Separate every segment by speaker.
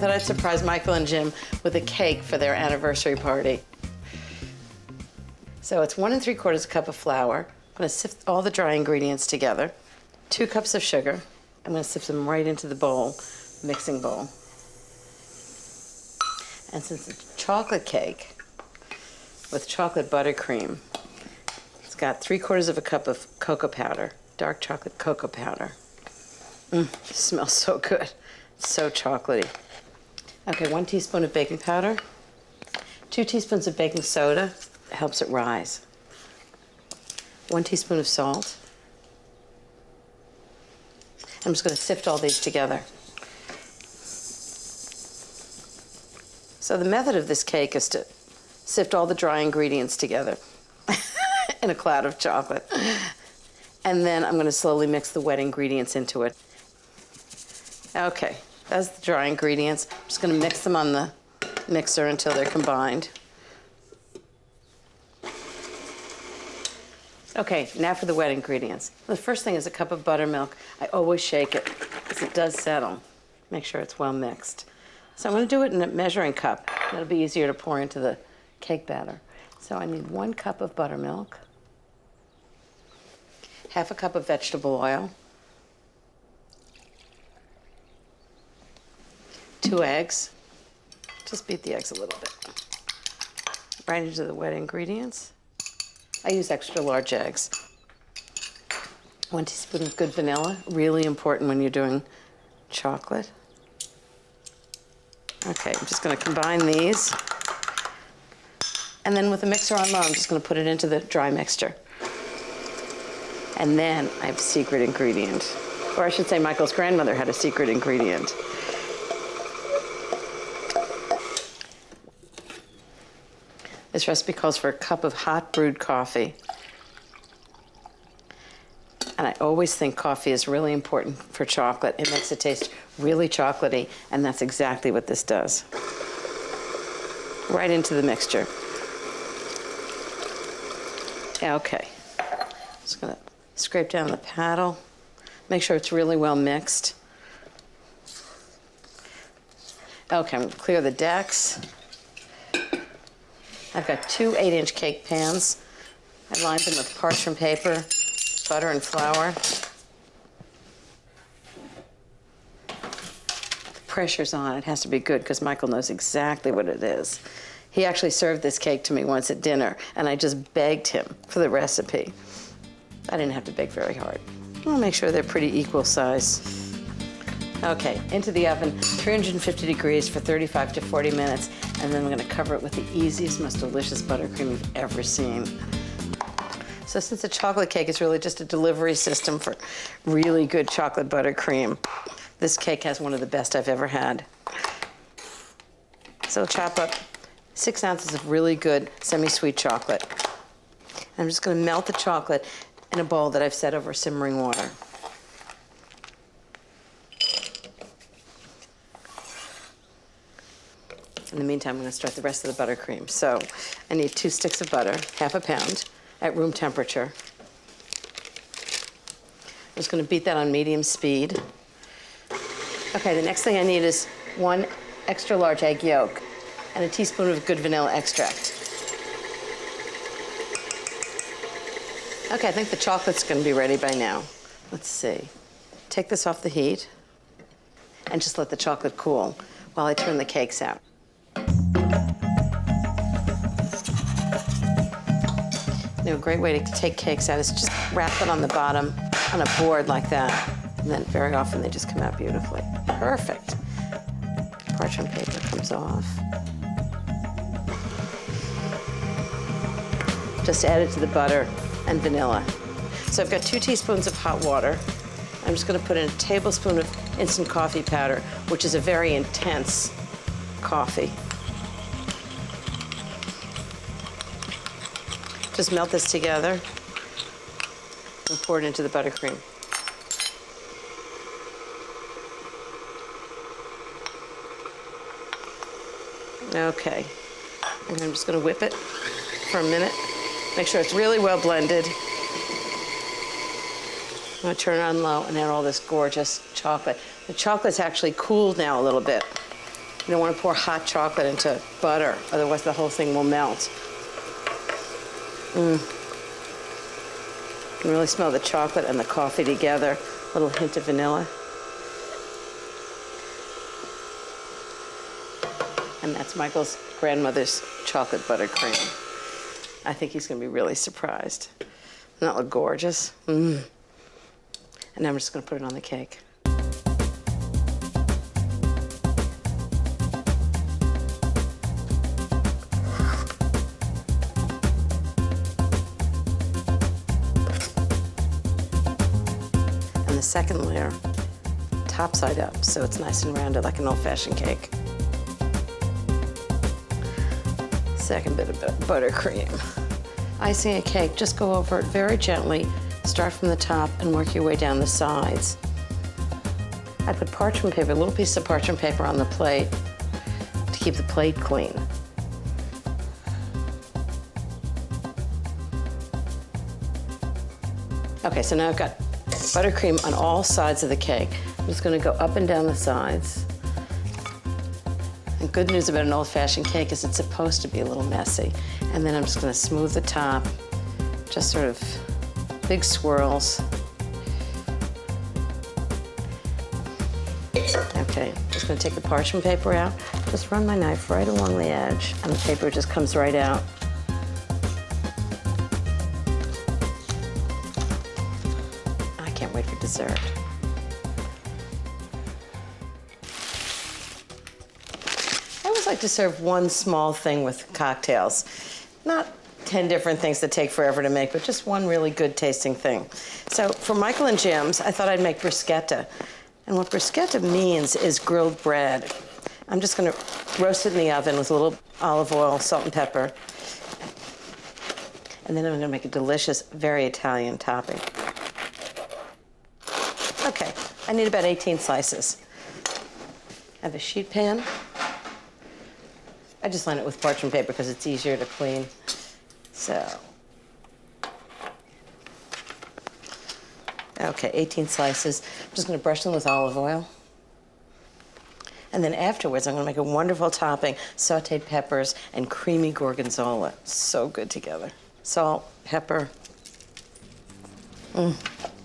Speaker 1: thought I'd surprise Michael and Jim with a cake for their anniversary party. So it's 1 3/4 cup of flour. I'm gonna sift all the dry ingredients together. 2 cups of sugar. I'm gonna sift them right into the bowl, mixing bowl. And since it's a chocolate cake with chocolate buttercream, it's got 3/4 cup of cocoa powder, dark chocolate cocoa powder. It smells so good, so chocolatey. Okay, 1 teaspoon of baking powder, 2 teaspoons of baking soda, it helps it rise. 1 teaspoon of salt. I'm just gonna sift all these together. So the method of this cake is to sift all the dry ingredients together in a cloud of chocolate. And then I'm gonna slowly mix the wet ingredients into it. Okay, that's the dry ingredients. I'm just gonna mix them on the mixer until they're combined. Okay, now for the wet ingredients. The first thing is a cup of buttermilk. I always shake it because it does settle. Make sure it's well mixed. So I'm gonna do it in a measuring cup. That'll be easier to pour into the cake batter. So I need 1 cup of buttermilk, 1/2 cup of vegetable oil, 2 eggs. Just beat the eggs a little bit. Right into the wet ingredients. I use extra large eggs. 1 teaspoon of good vanilla, really important when you're doing chocolate. Okay, I'm just gonna combine these. And then with the mixer on low, I'm just gonna put it into the dry mixture. And then I have a secret ingredient. Or I should say Michael's grandmother had a secret ingredient. This recipe calls for a cup of hot brewed coffee. And I always think coffee is really important for chocolate. It makes it taste really chocolatey, and that's exactly what this does. Right into the mixture. Okay, just gonna scrape down the paddle. Make sure it's really well mixed. Okay, I'm gonna clear the decks. I've got 2 8-inch cake pans. I lined them with parchment paper, butter and flour. The pressure's on. It has to be good because Michael knows exactly what it is. He actually served this cake to me once at dinner, and I just begged him for the recipe. I didn't have to beg very hard. I'll make sure they're pretty equal size. Okay, into the oven, 350 degrees for 35 to 40 minutes, and then we're gonna cover it with the easiest, most delicious buttercream you've ever seen. So since a chocolate cake is really just a delivery system for really good chocolate buttercream, this cake has one of the best I've ever had. So chop up 6 ounces of really good semi-sweet chocolate. I'm just gonna melt the chocolate in a bowl that I've set over simmering water. In the meantime, I'm gonna start the rest of the buttercream. So I need 2 sticks of butter, 1/2 pound, at room temperature. I'm just gonna beat that on medium speed. Okay, the next thing I need is 1 extra large egg yolk and a teaspoon of good vanilla extract. Okay, I think the chocolate's gonna be ready by now. Let's see. Take this off the heat and just let the chocolate cool while I turn the cakes out. A great way to take cakes out is just wrap it on the bottom on a board like that. And then very often they just come out beautifully. Perfect. Parchment paper comes off. Just add it to the butter and vanilla. So I've got 2 teaspoons of hot water. I'm just gonna put in a tablespoon of instant coffee powder, which is a very intense coffee. Just melt this together and pour it into the buttercream. Okay, and I'm just gonna whip it for a minute. Make sure it's really well blended. I'm gonna turn it on low and add all this gorgeous chocolate. The chocolate's actually cooled now a little bit. You don't want to pour hot chocolate into butter, otherwise the whole thing will melt. You can really smell the chocolate and the coffee together. A little hint of vanilla. And that's Michael's grandmother's chocolate buttercream. I think he's going to be really surprised. Doesn't that look gorgeous? And now I'm just going to put it on the cake. And the second layer, top side up, so it's nice and rounded like an old-fashioned cake. Second bit of buttercream. Icing a cake, just go over it very gently. Start from the top and work your way down the sides. I put parchment paper, a little piece of parchment paper on the plate to keep the plate clean. Okay, so now I've got buttercream on all sides of the cake. I'm just gonna go up and down the sides. And good news about an old-fashioned cake is it's supposed to be a little messy. And then I'm just gonna smooth the top, just sort of big swirls. Okay, just gonna take the parchment paper out, just run my knife right along the edge, and the paper just comes right out. I can't wait for dessert. I always like to serve one small thing with cocktails. Not 10 different things that take forever to make, but just one really good tasting thing. So for Michael and Jim's, I thought I'd make bruschetta. And what bruschetta means is grilled bread. I'm just gonna roast it in the oven with a little olive oil, salt and pepper. And then I'm gonna make a delicious, very Italian topping. Okay, I need about 18 slices. I have a sheet pan. I just line it with parchment paper because it's easier to clean. So, okay, 18 slices. I'm just gonna brush them with olive oil. And then afterwards, I'm gonna make a wonderful topping, sauteed peppers and creamy gorgonzola. So good together. Salt, pepper.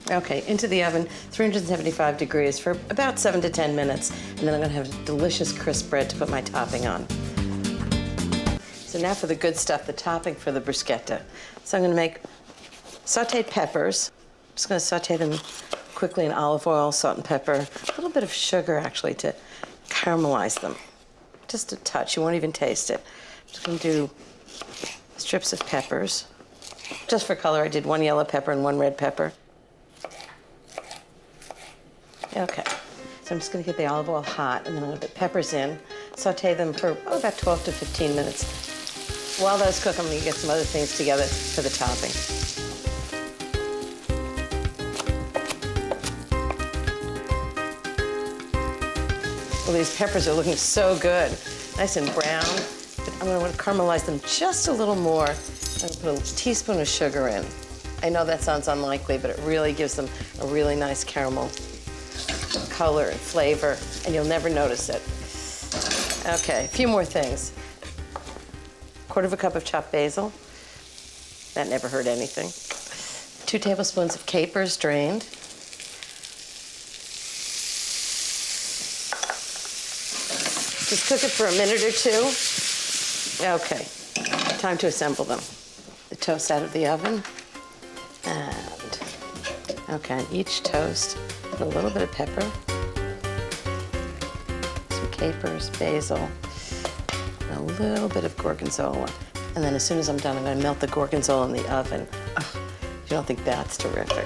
Speaker 1: Okay, into the oven, 375 degrees for about 7 to 10 minutes. And then I'm gonna have delicious crisp bread to put my topping on. So now for the good stuff, the topping for the bruschetta. So I'm gonna make sauteed peppers. I'm just gonna saute them quickly in olive oil, salt and pepper, a little bit of sugar actually to caramelize them. Just a touch, you won't even taste it. I'm just gonna do strips of peppers. Just for color, I did 1 yellow pepper and 1 red pepper. Okay, so I'm just gonna get the olive oil hot and then I'm gonna put peppers in, saute them for about 12 to 15 minutes. While those cook, I'm gonna get some other things together for the topping. Well, these peppers are looking so good, nice and brown. But I'm gonna want to caramelize them just a little more. I'm gonna put a teaspoon of sugar in. I know that sounds unlikely, but it really gives them a really nice caramel color and flavor, and you'll never notice it. Okay, a few more things. 1/4 cup of chopped basil. That never hurt anything. 2 tablespoons of capers drained. Just cook it for a minute or 2. Okay, time to assemble them. The toast out of the oven. And, okay, on each toast, put a little bit of pepper, some capers, basil, and a little bit of gorgonzola. And then as soon as I'm done, I'm gonna melt the gorgonzola in the oven. Oh, you don't think that's terrific?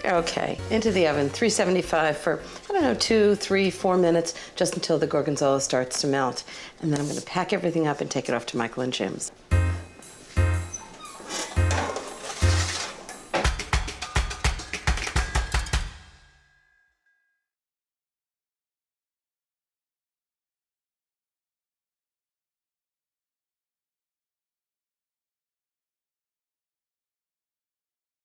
Speaker 1: Okay, into the oven, 375 for, I don't know, 2, 3, 4 minutes, just until the gorgonzola starts to melt. And then I'm gonna pack everything up and take it off to Michael and Jim's.